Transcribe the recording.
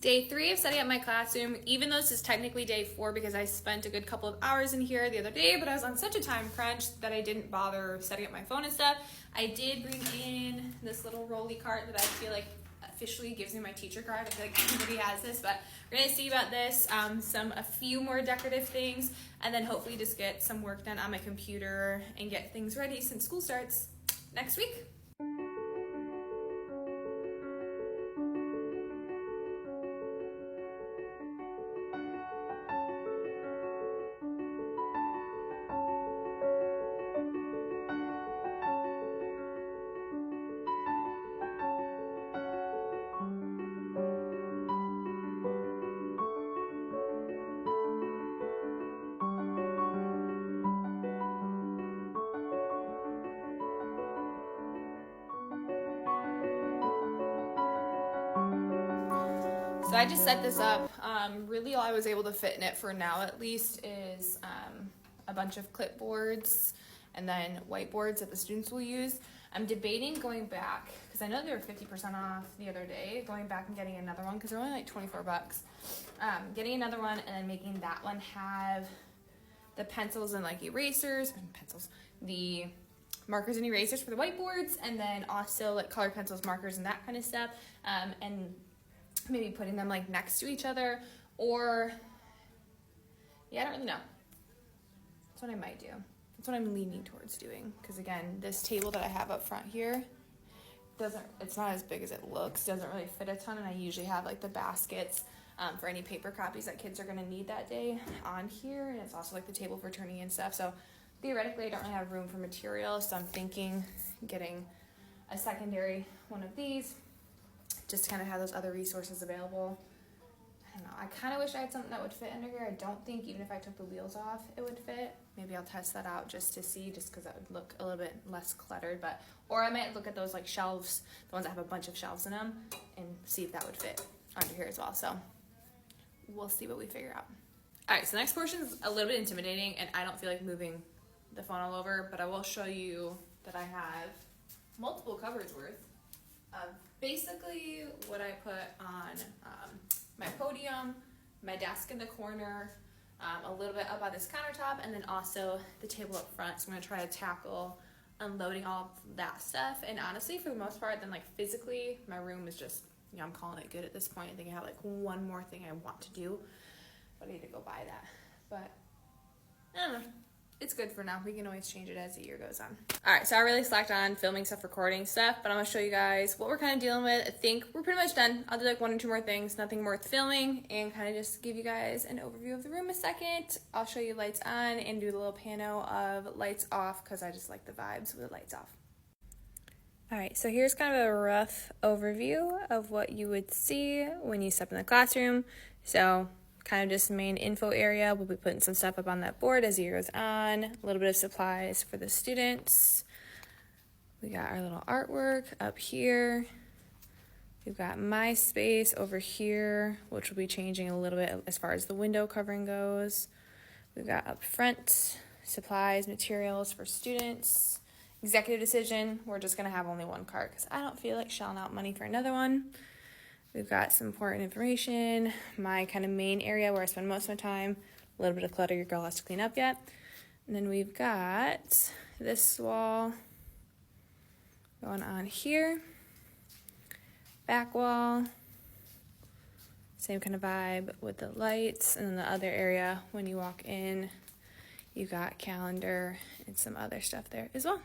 Day 3 of setting up my classroom, even though this is technically day 4 because I spent a good couple of hours in here the other day, but I was on such a time crunch that I didn't bother setting up my phone and stuff. I did bring in this little rolly cart that I feel like officially gives me my teacher card. I feel like everybody has this, but we're gonna see about this, a few more decorative things, and then hopefully just get some work done on my computer and get things ready since school starts next week. So I just set this up. Really all I was able to fit in it for now at least is a bunch of clipboards and then whiteboards that the students will use. I'm debating going back, because I know they were 50% off the other day, going back and getting another one because they're only like 24 bucks. Getting another one and then making that one have the pencils and like the markers and erasers for the whiteboards, and then also like colored pencils, markers, and that kind of stuff. And maybe putting them like next to each other, or I don't really know. That's what I might do. That's what I'm leaning towards doing, because again, this table that I have up front here it's not as big as it looks, doesn't really fit a ton, and I usually have like the baskets for any paper copies that kids are going to need that day on here, and it's also like the table for turning in stuff. So theoretically I don't really have room for material, so I'm thinking getting a secondary one of these just to kind of have those other resources available. I don't know, I kind of wish I had something that would fit under here. I don't think even if I took the wheels off it would fit. Maybe I'll test that out just to see, just because that would look a little bit less cluttered. Or I might look at those like shelves, the ones that have a bunch of shelves in them, and see if that would fit under here as well. So we'll see what we figure out. All right, so the next portion is a little bit intimidating, and I don't feel like moving the phone all over, but I will show you that I have multiple cupboards worth of basically what I put on my podium, my desk in the corner, a little bit up on this countertop, and then also the table up front. So I'm gonna try to tackle unloading all of that stuff. And honestly, for the most part, then like physically, my room is just, I'm calling it good at this point. I think I have like one more thing I want to do, but I need to go buy that. But I don't know. It's good for now. We can always change it as the year goes on. All right, so I really slacked on filming stuff, recording stuff, but I'm gonna show you guys what we're kind of dealing with. I think we're pretty much done. I'll do like 1 or 2 more things, nothing worth filming, and kind of just give you guys an overview of the room a second. I'll show you lights on and do the little pano of lights off, because I just like the vibes with the lights off. All right, so here's kind of a rough overview of what you would see when you step in the classroom. So kind of just main info area. We'll be putting some stuff up on that board as the year goes on. A little bit of supplies for the students. We got our little artwork up here. We've got my space over here, which will be changing a little bit as far as the window covering goes. We've got up front supplies, materials for students. Executive decision, we're just gonna have only one cart because I don't feel like shelling out money for another one. We've got some important information, my kind of main area where I spend most of my time, a little bit of clutter your girl has to clean up yet. And then we've got this wall going on here, back wall, same kind of vibe with the lights. And then the other area, when you walk in, you got calendar and some other stuff there as well.